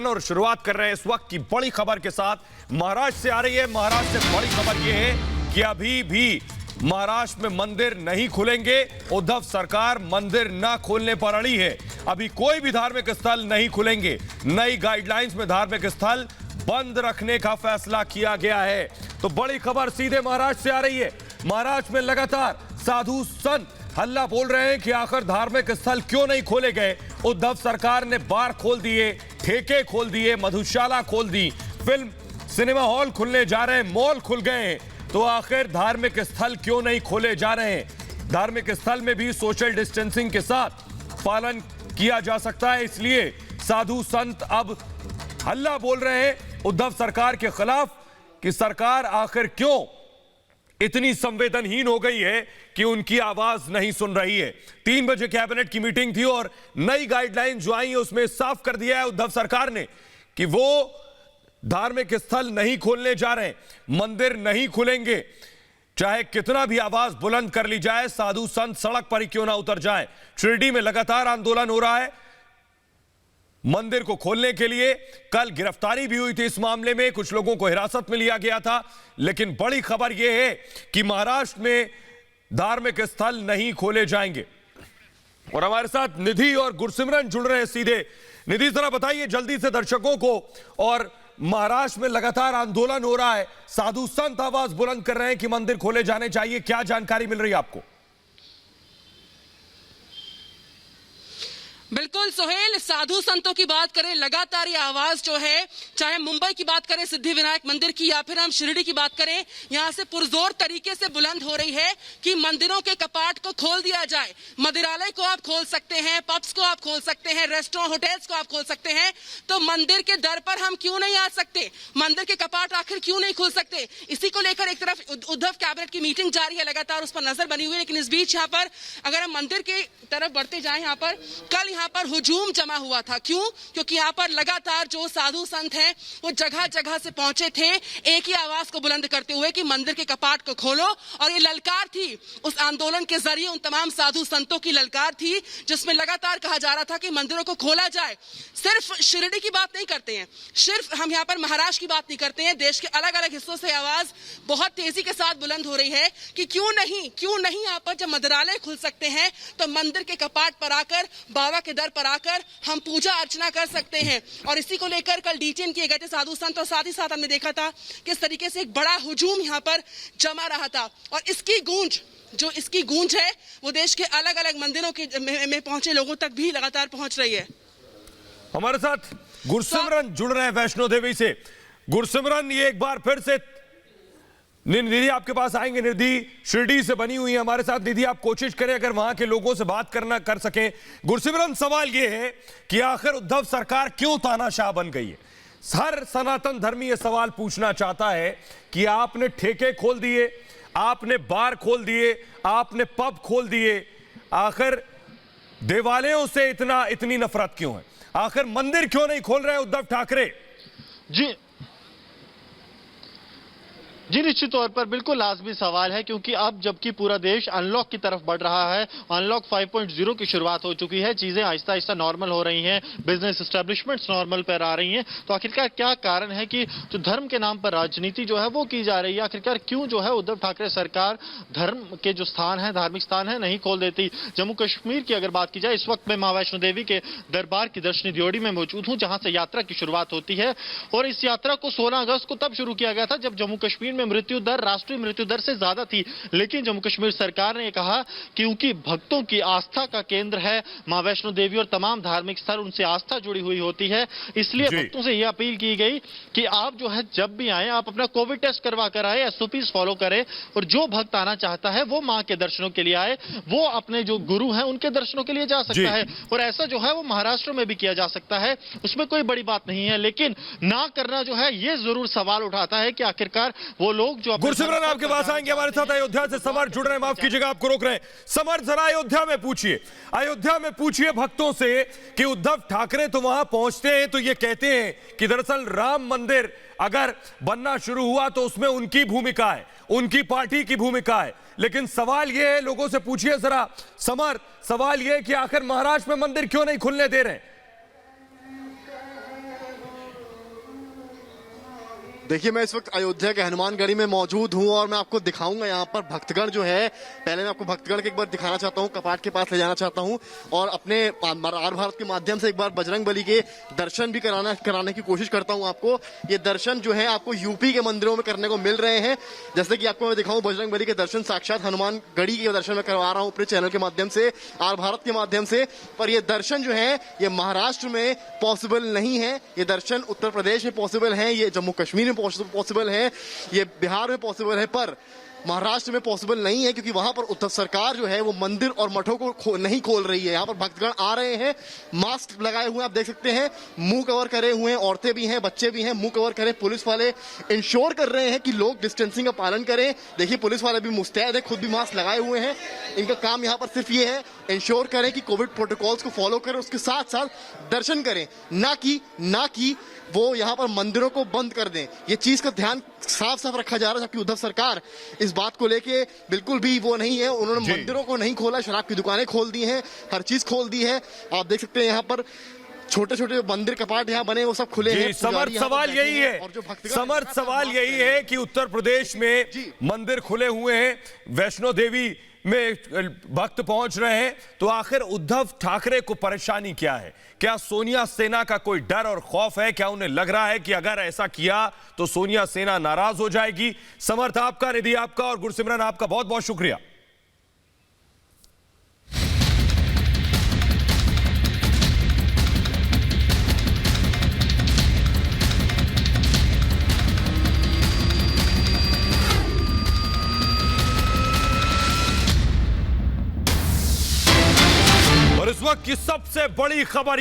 Bulletin और शुरुआत कर रहे हैं इस वक्त की बड़ी खबर के साथ। महाराष्ट्र से आ रही है। महाराष्ट्र से बड़ी खबर यह है कि अभी भी महाराष्ट्र में मंदिर नहीं खुलेंगे। उद्धव सरकार मंदिर न खोलने पर अड़ी है। अभी कोई भी धार्मिक स्थल नहीं खुलेंगे। नई गाइडलाइंस में धार्मिक स्थल बंद रखने का फैसला किया गया है। तो बड़ी खबर सीधे महाराष्ट्र से आ रही है। महाराष्ट्र में लगातार साधु संत हल्ला बोल रहे हैं कि आखिर धार्मिक स्थल क्यों नहीं खोले गए। उद्धव सरकार ने बार खोल दिए, ठेके खोल दिए, मधुशाला खोल दी, फिल्म सिनेमा हॉल खुलने जा रहे हैं, मॉल खुल गए हैं। तो आखिर धार्मिक स्थल क्यों नहीं खोले जा रहे हैं। धार्मिक स्थल में भी सोशल डिस्टेंसिंग के साथ पालन किया जा सकता है। इसलिए साधु संत अब हल्ला बोल रहे हैं उद्धव सरकार के खिलाफ कि सरकार आखिर क्यों इतनी संवेदनहीन हो गई है कि उनकी आवाज नहीं सुन रही है। 3 बजे कैबिनेट की मीटिंग थी और नई गाइडलाइन जो आई है उसमें साफ कर दिया है उद्धव सरकार ने कि वो धार्मिक स्थल नहीं खोलने जा रहे हैं, मंदिर नहीं खुलेंगे। चाहे कितना भी आवाज बुलंद कर ली जाए, साधु संत सड़क पर ही क्यों ना उतर जाए। शिरडी में लगातार आंदोलन हो रहा है मंदिर को खोलने के लिए। कल गिरफ्तारी भी हुई थी इस मामले में, कुछ लोगों को हिरासत में लिया गया था। लेकिन बड़ी खबर यह है कि महाराष्ट्र में धार्मिक स्थल नहीं खोले जाएंगे। और हमारे साथ निधि और गुरसिमरन जुड़ रहे हैं सीधे। निधि, जरा बताइए जल्दी से दर्शकों को। और महाराष्ट्र में लगातार आंदोलन हो रहा है, साधु संत आवाज बुलंद कर रहे हैं कि मंदिर खोले जाने चाहिए, क्या जानकारी मिल रही है आपको? बिल्कुल सोहेल, साधु संतों की बात करें, लगातार ये आवाज जो है, चाहे मुंबई की बात करें सिद्धि विनायक मंदिर की या फिर हम शिरडी की बात करें, यहां से पुरजोर तरीके से बुलंद हो रही है कि मंदिरों के कपाट को खोल दिया जाए। मंदिरालय को आप खोल सकते हैं, पब्स को आप खोल सकते हैं, रेस्टोरेंट होटल्स को आप खोल सकते हैं, तो मंदिर के दर पर हम क्यों नहीं आ सकते? मंदिर के कपाट आखिर क्यों नहीं खुल सकते? इसी को लेकर एक तरफ उद्धव कैबिनेट की मीटिंग जारी है, लगातार उस पर नजर बनी हुई है। लेकिन इस बीच यहाँ पर अगर हम मंदिर की तरफ बढ़ते जाए, यहाँ पर कल यहाँ पर हुजूम जमा हुआ था। क्यों? क्योंकि यहाँ पर लगातार जो साधु संत हैं वो जगह जगह से पहुंचे थे एक ही आवाज को बुलंद करते हुए कि मंदिर के कपाट को खोलो। और ये ललकार थी उस आंदोलन के जरिए उन तमाम साधु संतों की ललकार थी जिसमें लगातार कहा जा रहा था कि मंदिरों को खोला जाए। सिर्फ शिरडी की बात नहीं करते हैं, सिर्फ हम यहाँ पर महाराष्ट्र की बात नहीं करते हैं, देश के अलग अलग हिस्सों से आवाज बहुत तेजी के साथ बुलंद हो रही है कि क्यों नहीं यहाँ पर जब मंदिरालय खुल सकते हैं तो मंदिर के कपाट पर आकर, बाबा के दर पर आकर हम पूजा अर्चना कर सकते हैं। और इसी को लेकर कल डिटेन किए गए थे साधु संत और साथ ही साथ हमने देखा था किस तरीके से एक बड़ा हुजूम यहाँ पर जमा रहा था। और इसकी गूंज है वो देश के अलग अलग मंदिरों के में पहुंचे लोगों तक भी लगातार पहुंच रही है। हमारे साथ गुरसिमरन जुड़ रहे हैं वैष्णो देवी से। गुरसिमरन, ये एक बार फिर से निधि आपके पास आएंगे। निधि शिरडी से बनी हुई है हमारे साथ। निधि, आप कोशिश करें अगर वहां के लोगों से बात कर सकें। गुरसिमरन, सवाल यह है कि आखिर उद्धव सरकार क्यों तानाशाह बन गई है? हर सनातन धर्मी यह सवाल पूछना चाहता है कि आपने ठेके खोल दिए, आपने बार खोल दिए, आपने पब खोल दिए, आखिर देवालयों से इतनी नफरत क्यों है? आखिर मंदिर क्यों नहीं खोल रहे उद्धव ठाकरे? जी निश्चित तौर पर बिल्कुल लाजमी सवाल है, क्योंकि अब जबकि पूरा देश अनलॉक की तरफ बढ़ रहा है, अनलॉक 5.0 की शुरुआत हो चुकी है, चीजें आहिस्ता आहिस्ता नॉर्मल हो रही हैं, बिजनेस एस्टेब्लिशमेंट्स नॉर्मल पर आ रही हैं, तो आखिरकार क्या कारण है कि जो धर्म के नाम पर राजनीति जो है वो की जा रही है? आखिरकार क्यों जो है उद्धव ठाकरे सरकार धर्म के जो स्थान है, धार्मिक स्थान है, नहीं खोल देती? जम्मू कश्मीर की अगर बात की जाए, इस वक्त मैं मां वैष्णो देवी के दरबार की दर्शनी ड्योढ़ी में मौजूद हूं, जहां से यात्रा की शुरुआत होती है। और इस यात्रा को 16 अगस्त को तब शुरू किया गया था जब जम्मू कश्मीर में मृत्यु दर राष्ट्रीय मृत्यु दर से ज्यादा थी। लेकिन जम्मू कश्मीर सरकार ने कहा क्योंकि भक्तों की आस्था का केंद्र है मां वैष्णो देवी और तमाम धार्मिक स्थल, उनसे आस्था जुड़ी हुई होती है, इसलिए भक्तों से यह अपील की गई कि आप जो है जब भी आए आप अपना कोविड टेस्ट करवा कर आए, एसओपीज फॉलो करें, और जो भक्त आना चाहता है वो मां के दर्शनों के लिए आए, वो अपने जो गुरु हैं उनके दर्शनों के लिए जा सकता है। और ऐसा जो है वो महाराष्ट्र में भी किया जा सकता है, उसमें कोई बड़ी बात नहीं है। लेकिन ना करना जो है ये जरूर सवाल उठाता है कि आखिरकार वो लोग जो गुरसिमरन आपके पास आएंगे हमारे साथ। अयोध्या से समर जुड़ रहे हैं, माफ कीजिएगा आपको रोक रहे हैं। समर, जरा अयोध्या में पूछिए भक्तों से कि उद्धव ठाकरे तो वहां पहुंचते हैं तो ये कहते हैं कि दरअसल राम मंदिर अगर बनना शुरू हुआ तो उसमें उनकी भूमिका है, उनकी पार्टी की भूमिका है। लेकिन सवाल यह है, लोगों से पूछिए जरा समर, सवाल यह है कि आखिर महाराष्ट्र में मंदिर क्यों नहीं खुलने दे रहे हैं? देखिए, मैं इस वक्त अयोध्या के हनुमानगढ़ी में मौजूद हूं और मैं आपको दिखाऊंगा यहाँ पर भक्तगण जो है। पहले मैं आपको भक्तगण के एक बार दिखाना चाहता हूँ, कपाट के पास ले जाना चाहता हूँ और अपने आर भारत के माध्यम से एक बार बजरंग बली के दर्शन भी कराने की कोशिश करता हूँ आपको। ये दर्शन जो है आपको यूपी के मंदिरों में करने को मिल रहे हैं। जैसे कि आपको मैं दिखाऊं, बजरंग बली के दर्शन साक्षात हनुमानगढ़ी के दर्शन में करवा रहा हूँ अपने चैनल के माध्यम से, आर भारत के माध्यम से। पर ये दर्शन जो है ये महाराष्ट्र में पॉसिबल नहीं है, ये दर्शन उत्तर प्रदेश में पॉसिबल है, ये जम्मू कश्मीर में पॉसिबल है, ये बिहार में पॉसिबल है, पर महाराष्ट्र में पॉसिबल नहीं है क्योंकि वहां पर उद्धव सरकार जो है वो मंदिर और मठों को नहीं खोल रही है। यहाँ पर भक्तगण आ रहे हैं, मास्क लगाए हुए आप देख सकते हैं, मुंह कवर करे हुए हैं, औरतें भी हैं, बच्चे भी हैं, मुंह कवर करे। पुलिस वाले इंश्योर कर रहे हैं कि लोग डिस्टेंसिंग का पालन करें। देखिए, पुलिस वाले भी मुस्तैद है, खुद भी मास्क लगाए हुए हैं। इनका काम यहाँ पर सिर्फ ये है इंश्योर करें कि कोविड प्रोटोकॉल्स को फॉलो करें, उसके साथ साथ दर्शन करें, ना कि वो यहाँ पर मंदिरों को बंद कर दें। ये चीज का ध्यान साफ साफ रखा जा रहा है, जबकि उद्धव सरकार इस बात को लेके बिल्कुल भी वो नहीं है। उन्होंने मंदिरों को नहीं खोला, शराब की दुकानें खोल दी हैं, हर चीज खोल दी है। आप देख सकते हैं यहाँ पर छोटे छोटे मंदिर कपाट यहाँ बने, वो सब खुले हैं। समर्थ सवाल यही है, समर्थ सवाल यही है कि उत्तर प्रदेश में मंदिर खुले हुए हैं, वैष्णो देवी में भक्त पहुंच रहे हैं, तो आखिर उद्धव ठाकरे को परेशानी क्या है? क्या सोनिया सेना का कोई डर और खौफ है? क्या उन्हें लग रहा है कि अगर ऐसा किया तो सोनिया सेना नाराज हो जाएगी? समर्थ आपका, निधि आपका और गुरसिमरन आपका बहुत बहुत शुक्रिया। और इस वक्त की सबसे बड़ी खबर